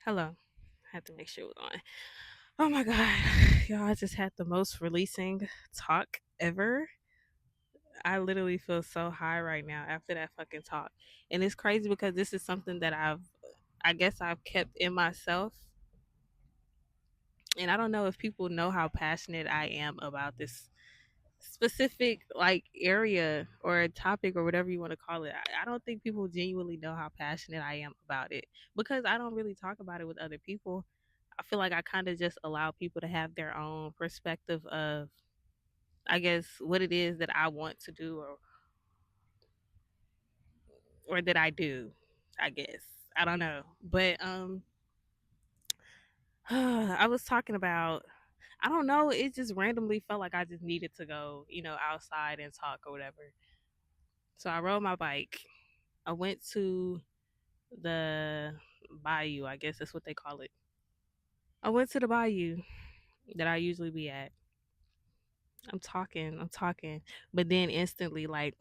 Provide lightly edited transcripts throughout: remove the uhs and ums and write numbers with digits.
Hello. I had to make sure it was on. Oh my god. Y'all, I just had the most releasing talk ever. I literally feel so high right now after that fucking talk. And it's crazy because this is something that I guess I've kept in myself. And I don't know if people know how passionate I am about this specific like area or topic or whatever you want to call it. I don't think people genuinely know how passionate I am about it because I don't really talk about it with other people. I feel like I kind of just allow people to have their own perspective of, I guess, what it is that I want to do or that I do. I guess I don't know, but I was talking about. I don't know. It just randomly felt like I just needed to go, outside and talk or whatever. So I rode my bike. I went to the bayou. I guess that's what they call it. I went to the bayou that I usually be at. I'm talking, but then instantly, like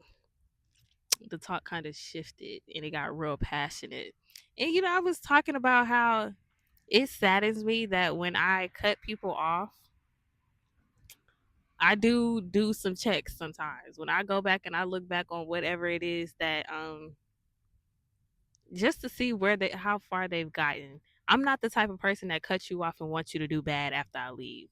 the talk kind of shifted and it got real passionate. And I was talking about how it saddens me that when I cut people off, I do some checks sometimes. When I go back and I look back on whatever it is that just to see how far they've gotten. I'm not the type of person that cuts you off and wants you to do bad after I leave.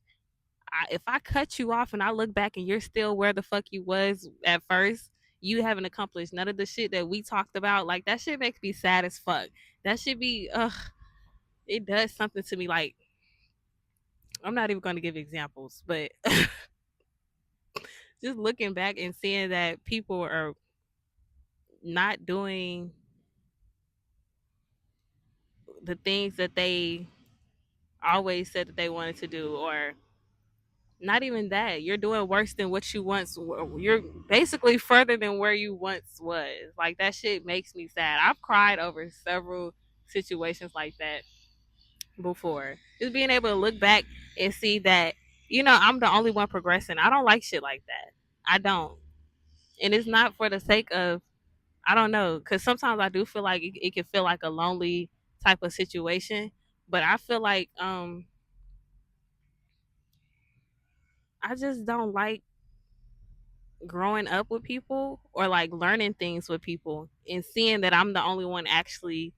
If I cut you off and I look back and you're still where the fuck you was at first, you haven't accomplished none of the shit that we talked about. Like that shit makes me sad as fuck. That should be it does something to me. Like I'm not even going to give examples, but just looking back and seeing that people are not doing the things that they always said that they wanted to do, or not even that, you're doing worse than what you once were. You're basically further than where you once was. Like that shit makes me sad. I've cried over several situations like that before. Just being able to look back and see that, I'm the only one progressing. I don't like shit like that. I don't. And it's not for the sake of, I don't know, because sometimes I do feel like it can feel like a lonely type of situation. But I feel like I just don't like growing up with people or like learning things with people and seeing that I'm the only one actually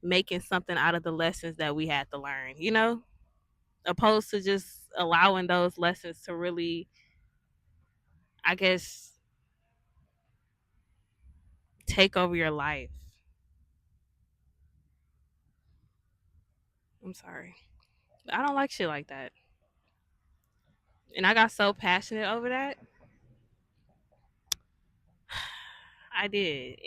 making something out of the lessons that we had to learn, opposed to just allowing those lessons to really, I guess, take over your life. I'm sorry. I don't like shit like that. And I got so passionate over that. I did.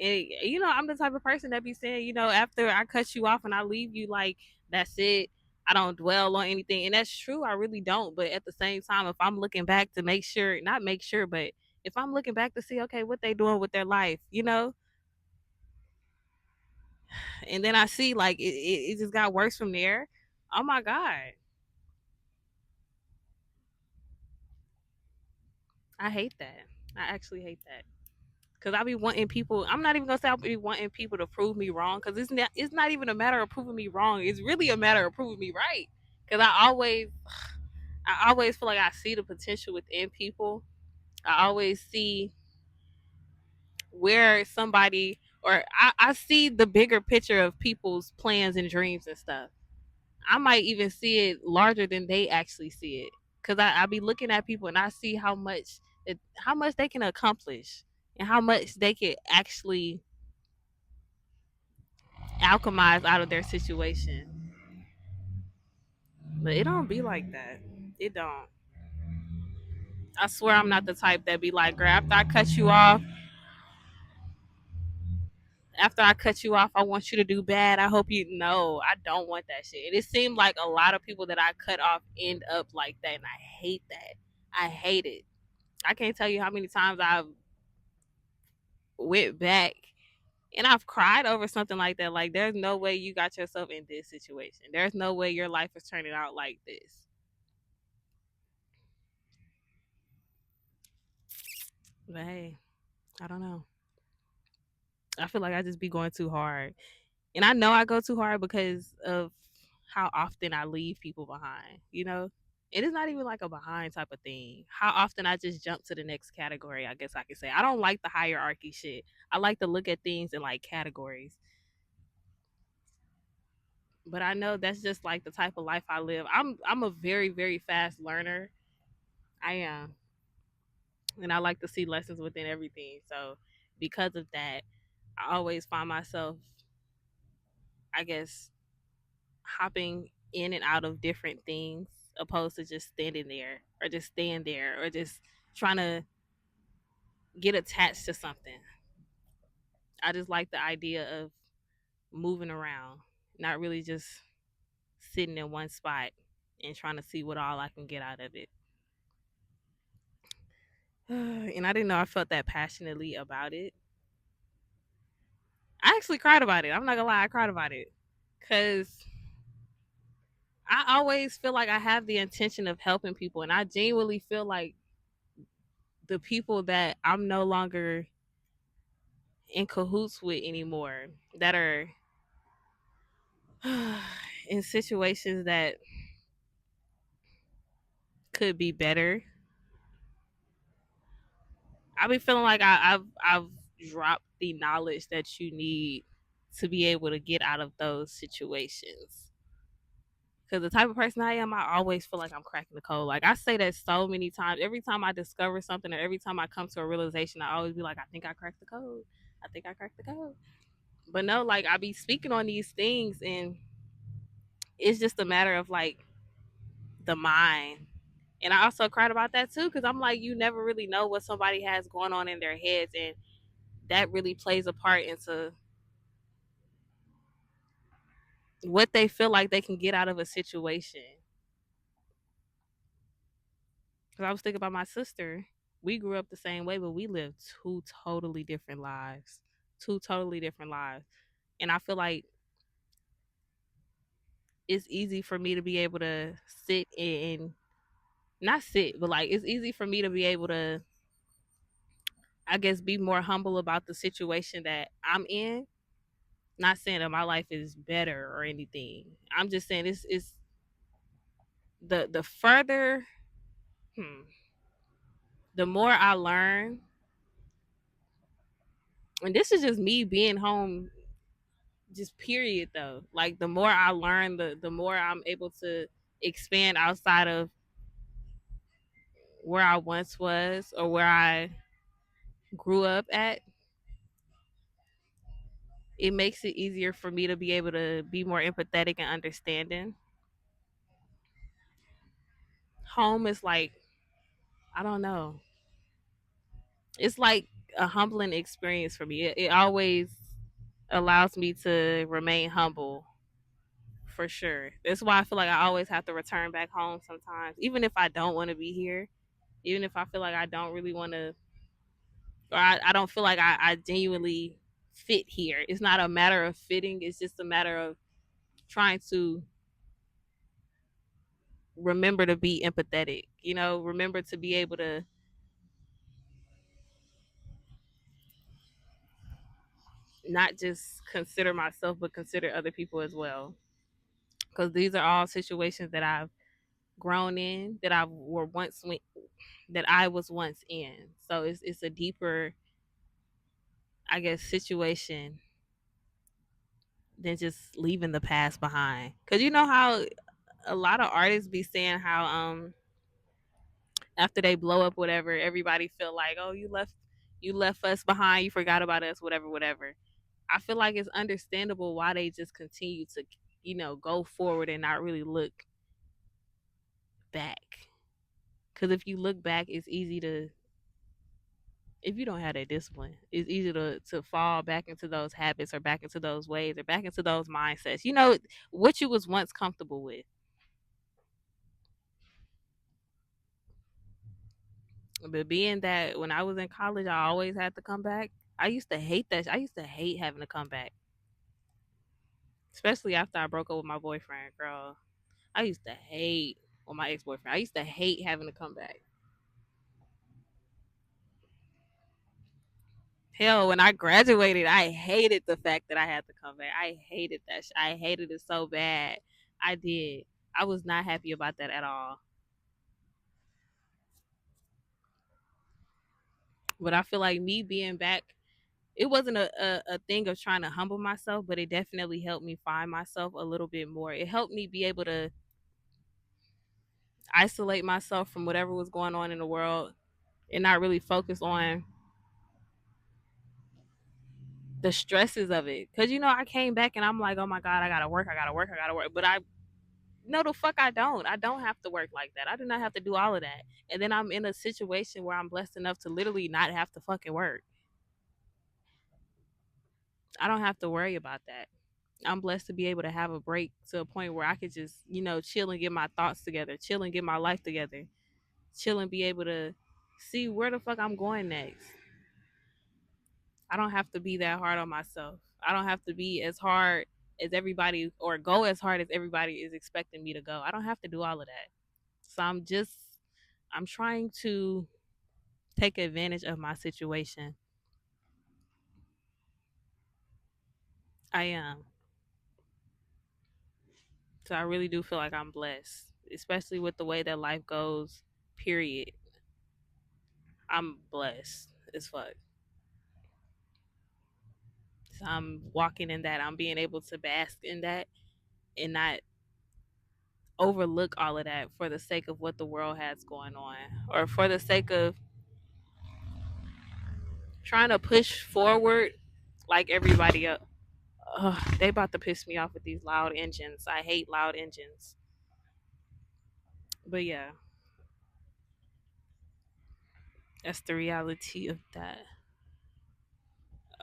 I'm the type of person that be saying, after I cut you off and I leave you, like, that's it. I don't dwell on anything. And that's true. I really don't. But at the same time, if I'm looking back to make sure, not make sure, but if I'm looking back to see, okay, what they doing with their life, and then I see like it just got worse from there. Oh my God. I hate that. I actually hate that. Cause I be wanting people. I'm not even gonna say I be wanting people to prove me wrong. Cause it's not even a matter of proving me wrong. It's really a matter of proving me right. Cause I always feel like I see the potential within people. I always see where somebody, or I see the bigger picture of people's plans and dreams and stuff. I might even see it larger than they actually see it. Cause I be looking at people and I see how much they can accomplish and how much they can actually alchemize out of their situation. But it don't be like that. It don't. I swear I'm not the type that be like, girl, after I cut you off, I want you to do bad. I hope you know. I don't want that shit. And it seemed like a lot of people that I cut off end up like that, and I hate that. I hate it. I can't tell you how many times I've went back and I've cried over something like that. Like, there's no way you got yourself in this situation. There's no way your life is turning out like this. But hey, I don't know. I feel like I just be going too hard. And I know I go too hard because of how often I leave people behind, you know? It is not even like a behind type of thing. How often I just jump to the next category, I guess I could say. I don't like the hierarchy shit. I like to look at things in like categories. But I know that's just like the type of life I live. I'm a very, very fast learner. I am. And I like to see lessons within everything. So because of that, I always find myself, I guess, hopping in and out of different things opposed to just standing there or just staying there or just trying to get attached to something. I just like the idea of moving around, not really just sitting in one spot and trying to see what all I can get out of it. And I didn't know I felt that passionately about it. I actually cried about it. I'm not gonna lie, I cried about it. Cause I always feel like I have the intention of helping people, and I genuinely feel like the people that I'm no longer in cahoots with anymore, that are in situations that could be better. I be feeling like I've dropped the knowledge that you need to be able to get out of those situations. Because the type of person I am, I always feel like I'm cracking the code. Like I say that so many times. Every time I discover something or every time I come to a realization, I always be like, I think I cracked the code. I think I cracked the code. But no, like I be speaking on these things, and it's just a matter of like the mind. And I also cried about that too, because I'm like, you never really know what somebody has going on in their heads, and that really plays a part into what they feel like they can get out of a situation. Because I was thinking about my sister. We grew up the same way, but we lived two totally different lives. Two totally different lives. And I feel like it's easy for me to be able to sit and not sit, but like it's easy for me to be able to, I guess, be more humble about the situation that I'm in. Not saying that my life is better or anything. I'm just saying it's the further, hmm, the more I learn, and this is just me being home, just period though. Like the more I learn, the more I'm able to expand outside of where I once was or where I grew up at. It makes it easier for me to be able to be more empathetic and understanding. Home is like, I don't know. It's like a humbling experience for me. It always allows me to remain humble for sure. That's why I feel like I always have to return back home sometimes, even if I don't want to be here, even if I feel like I don't really want to, or I don't feel like I genuinely fit here. It's not a matter of fitting, it's just a matter of trying to remember to be empathetic, remember to be able to not just consider myself, but consider other people as well. Because these are all situations that I've grown in, that I was once in. So it's a deeper, I guess, situation than just leaving the past behind. Because you know how a lot of artists be saying how after they blow up, whatever, everybody feel like, oh, you left us behind, you forgot about us, whatever, whatever. I feel like it's understandable why they just continue to, go forward and not really look back. Because if you look back, it's easy to, if you don't have that discipline, it's easy to fall back into those habits or back into those ways or back into those mindsets. What you was once comfortable with. But being that when I was in college, I always had to come back. I used to hate that. I used to hate having to come back, especially after I broke up with my boyfriend. Girl, I used to hate, or my ex boyfriend. I used to hate having to come back. Hell, when I graduated, I hated the fact that I had to come back. I hated that. I hated it so bad. I did. I was not happy about that at all. But I feel like me being back, it wasn't a thing of trying to humble myself, but it definitely helped me find myself a little bit more. It helped me be able to isolate myself from whatever was going on in the world and not really focus on the stresses of it. Cause I came back and I'm like, oh my God, I gotta work, I gotta work, I gotta work. But I no the fuck I don't. I don't have to work like that. I do not have to do all of that. And then I'm in a situation where I'm blessed enough to literally not have to fucking work. I don't have to worry about that. I'm blessed to be able to have a break to a point where I could just, chill and get my thoughts together, chill and get my life together, chill and be able to see where the fuck I'm going next. I don't have to be that hard on myself. I don't have to be as hard as everybody or go as hard as everybody is expecting me to go. I don't have to do all of that. So I'm trying to take advantage of my situation. I am. So I really do feel like I'm blessed, especially with the way that life goes, period. I'm blessed as fuck. So I'm walking in that. I'm being able to bask in that and not overlook all of that for the sake of what the world has going on or for the sake of trying to push forward like everybody else. Ugh, they about to piss me off with these loud engines. I hate loud engines. But yeah, that's the reality of that.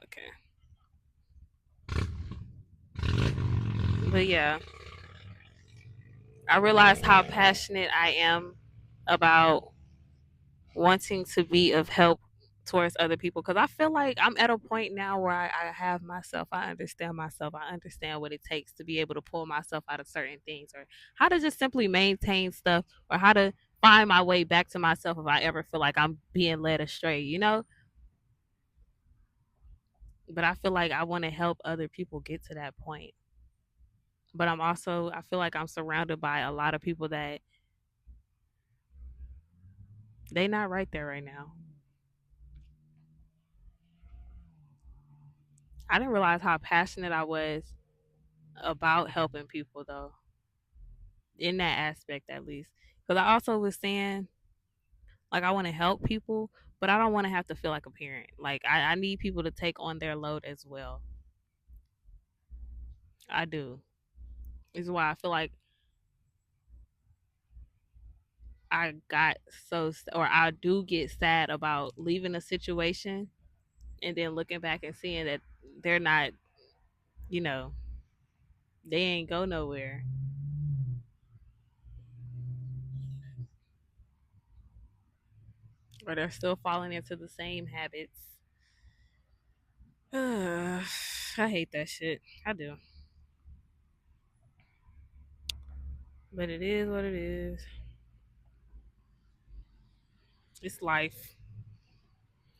Okay. But yeah, I realized how passionate I am about wanting to be of help towards other people because I feel like I'm at a point now where I have myself. I understand myself. I understand what it takes to be able to pull myself out of certain things or how to just simply maintain stuff or how to find my way back to myself if I ever feel like I'm being led astray. But I feel like I want to help other people get to that point. But I feel like I'm surrounded by a lot of people that they not right there right now. I didn't realize how passionate I was about helping people though, in that aspect at least. Because I also was saying, like, I want to help people, but I don't want to have to feel like a parent. Like, I need people to take on their load as well. I do. This is why I feel like I got or I do get sad about leaving a situation and then looking back and seeing that they're not, you know, they ain't go nowhere or they're still falling into the same habits. I hate that shit. I do. But it is what it is. It's life.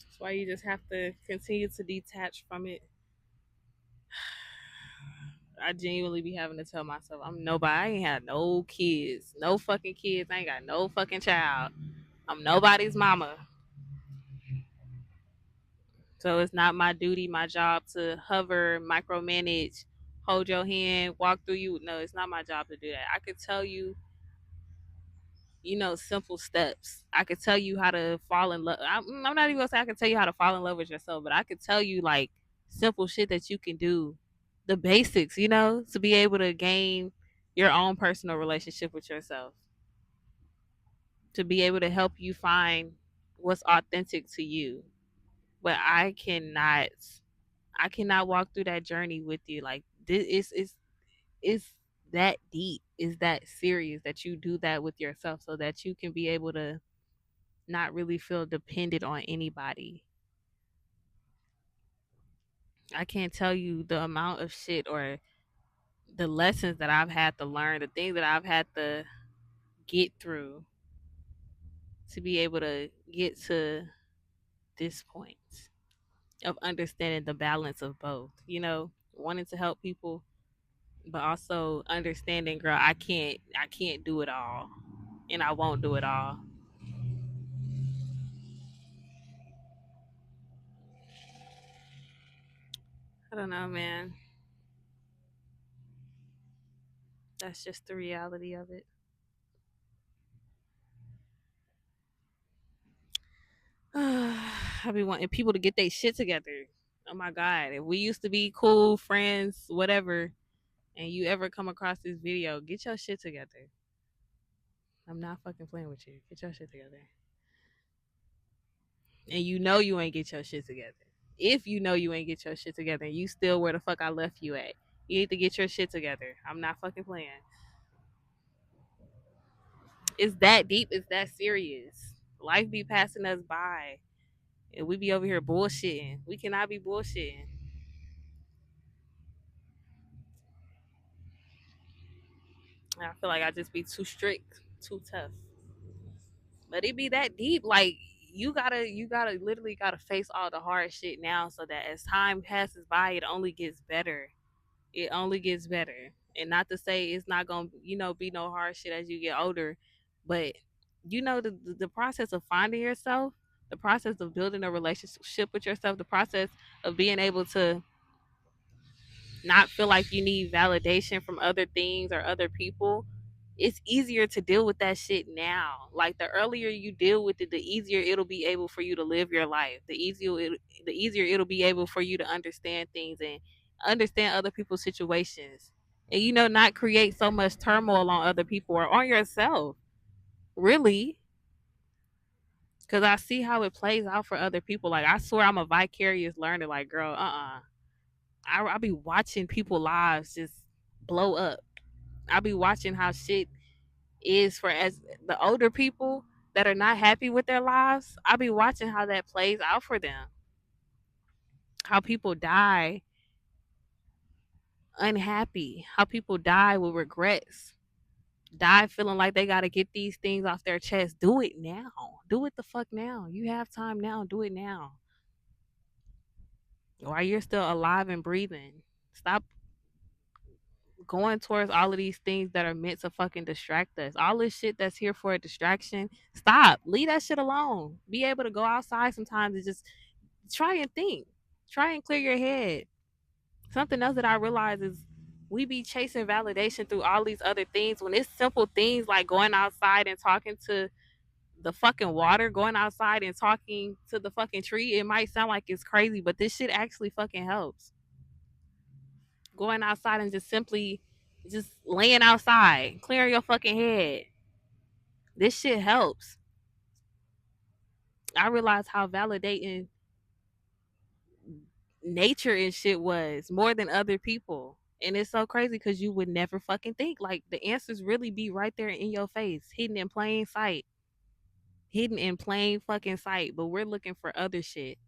That's why you just have to continue to detach from it. I genuinely be having to tell myself I'm nobody. I ain't had no kids. No fucking kids. I ain't got no fucking child. I'm nobody's mama. So it's not my duty, my job to hover, micromanage, hold your hand, walk through you. No, it's not my job to do that. I could tell you, simple steps. I could tell you how to fall in love. I'm not even gonna say I can tell you how to fall in love with yourself, but I could tell you like simple shit that you can do, the basics, to be able to gain your own personal relationship with yourself, to be able to help you find what's authentic to you. But I cannot walk through that journey with you. Like this is that deep, is that serious that you do that with yourself so that you can be able to not really feel dependent on anybody. I can't tell you the amount of shit or the lessons that I've had to learn, the things that I've had to get through to be able to get to this point. of understanding the balance of both, wanting to help people, but also understanding, girl, I can't do it all, and I won't do it all. I don't know, man. That's just the reality of it. I be wanting people to get their shit together. Oh my god, if we used to be cool friends, whatever, and you ever come across this video, get your shit together. I'm not fucking playing with you. Get your shit together. And you ain't get your shit together. If you ain't get your shit together and you still where the fuck I left you at, you need to get your shit together. I'm not fucking playing. It's that deep. It's that serious. Life be passing us by, and we be over here bullshitting. We cannot be bullshitting. I feel like I just be too strict, too tough. But it be that deep. Like you gotta literally gotta face all the hard shit now, so that as time passes by, it only gets better. It only gets better. And not to say it's not gonna, be no hard shit as you get older, but the process of finding yourself, the process of building a relationship with yourself, the process of being able to not feel like you need validation from other things or other people, it's easier to deal with that shit now. Like the earlier you deal with it, the easier it'll be able for you to live your life. The easier it'll be able for you to understand things and understand other people's situations. And not create so much turmoil on other people or on yourself. Really. Cause I see how it plays out for other people. Like I swear I'm a vicarious learner. Like, girl, I be watching people lives just blow up. I be watching how shit is for as the older people that are not happy with their lives. I be watching how that plays out for them. How people die unhappy. How people die with regrets. Die feeling like they gotta get these things off their chest. Do it now. Do it the fuck now. You have time now. Do it now. While you're still alive and breathing. Stop going towards all of these things that are meant to fucking distract us. All this shit that's here for a distraction, stop. Leave that shit alone. Be able to go outside sometimes and just try and think. Try and clear your head. Something else that I realize is we be chasing validation through all these other things when it's simple things like going outside and talking to the fucking water, going outside and talking to the fucking tree. It might sound like it's crazy, but this shit actually fucking helps. Going outside and just simply just laying outside, clearing your fucking head. This shit helps. I realized how validating nature and shit was more than other people. And it's so crazy because you would never fucking think. Like the answers really be right there in your face, hidden in plain sight. Hidden in plain fucking sight. But we're looking for other shit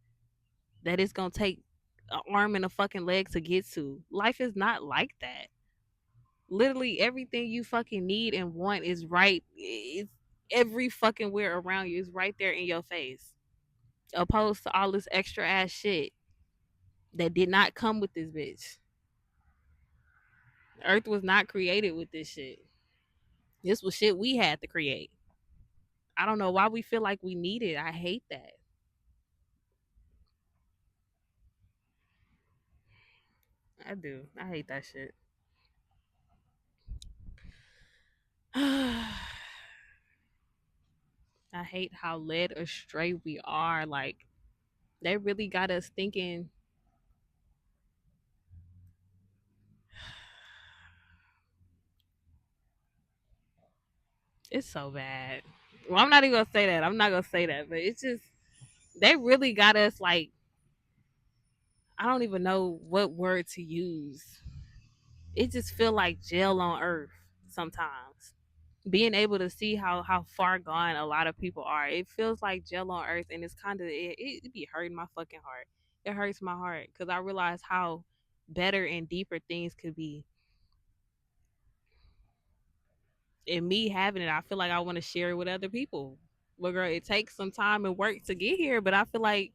that it's gonna take an arm and a fucking leg to get to. Life is not like that. Literally everything you fucking need and want is right. It's every fucking where around you is right there in your face. Opposed to all this extra ass shit that did not come with this bitch. Earth was not created with this shit. This was shit we had to create. I don't know why we feel like we need it. I hate that. I do. I hate that shit. I hate how led astray we are. Like they really got us thinking. It's so bad. Well, I'm not even gonna say that. I'm not gonna say that, but it's just they really got us like I don't even know what word to use. It just feel like jail on earth sometimes. Being able to see how far gone a lot of people are, it feels like jail on earth, and it's kind of it be hurting my fucking heart. It hurts my heart because I realize how better and deeper things could be. And me having it, I feel like I want to share it with other people. But girl, it takes some time and work to get here, but I feel like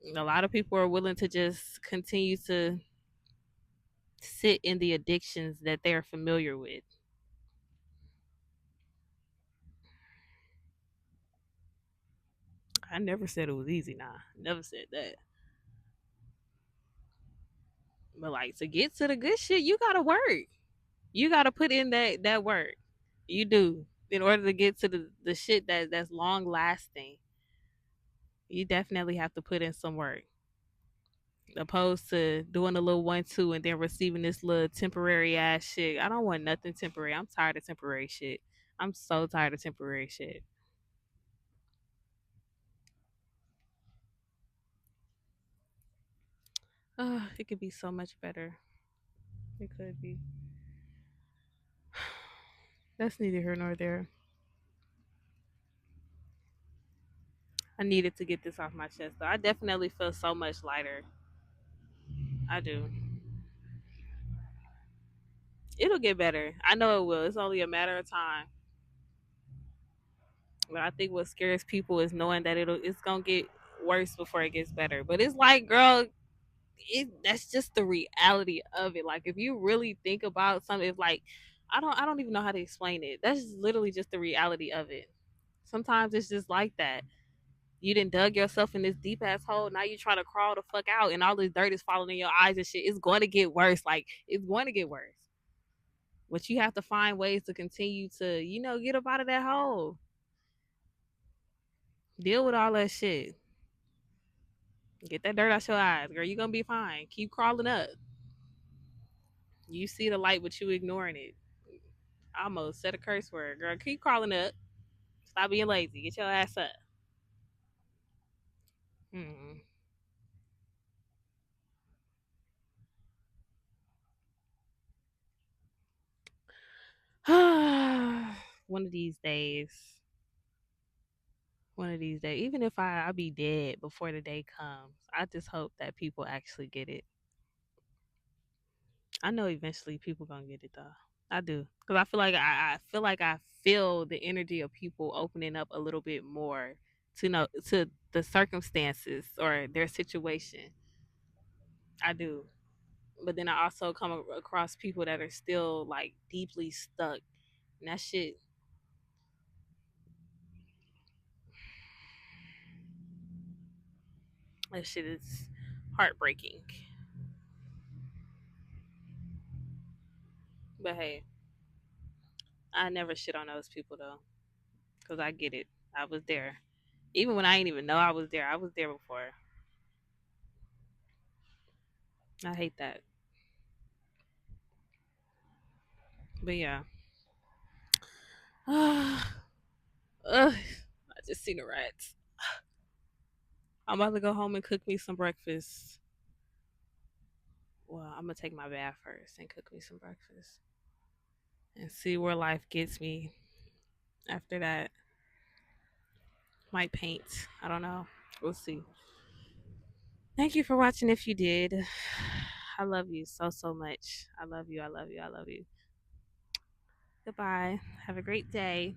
A lot of people are willing to just continue to sit in the addictions that they're familiar with. I never said it was easy. Nah, never said that. But like to get to the good shit, you gotta work. You gotta put in that work. You do in order to get to the shit that's long lasting. You definitely have to put in some work, opposed to doing a little 1-2 and then receiving this little temporary ass shit. I don't want nothing temporary. I'm tired of temporary shit. I'm so tired of temporary shit. It could be so much better. It could be. That's neither here nor there. I needed to get this off my chest though. I definitely feel so much lighter. I do. It'll get better. I know it will. It's only a matter of time. But I think what scares people is knowing that it's gonna get worse before it gets better. But it's like, girl, that's just the reality of it. Like if you really think about something, it's like I don't even know how to explain it. That's just literally just the reality of it. Sometimes it's just like that. You didn't dug yourself in this deep ass hole. Now you trying to crawl the fuck out, and all this dirt is falling in your eyes and shit. It's going to get worse. Like it's going to get worse. But you have to find ways to continue to, get up out of that hole. Deal with all that shit. Get that dirt out your eyes, girl. You gonna be fine. Keep crawling up. You see the light, but you ignoring it. I almost said a curse word, girl. Keep crawling up. Stop being lazy. Get your ass up. Hmm. One of these days. One of these days. Even if I be dead before the day comes, I just hope that people actually get it. I know eventually people gonna get it though. I do, because I feel the energy of people opening up a little bit more to the circumstances or their situation. I do, but then I also come across people that are still like deeply stuck, and that shit is heartbreaking. But hey, I never shit on those people though, because I get it. I was there, even when I didn't even know I was there. I was there before. I hate that, but yeah. Ugh, I just seen the rats. I'm about to go home and cook me some breakfast. Well, I'm gonna take my bath first and cook me some breakfast and see where life gets me after that. Might paint. I don't know. We'll see. Thank you for watching if you did. I love you so, so much. I love you. I love you. I love you. Goodbye. Have a great day.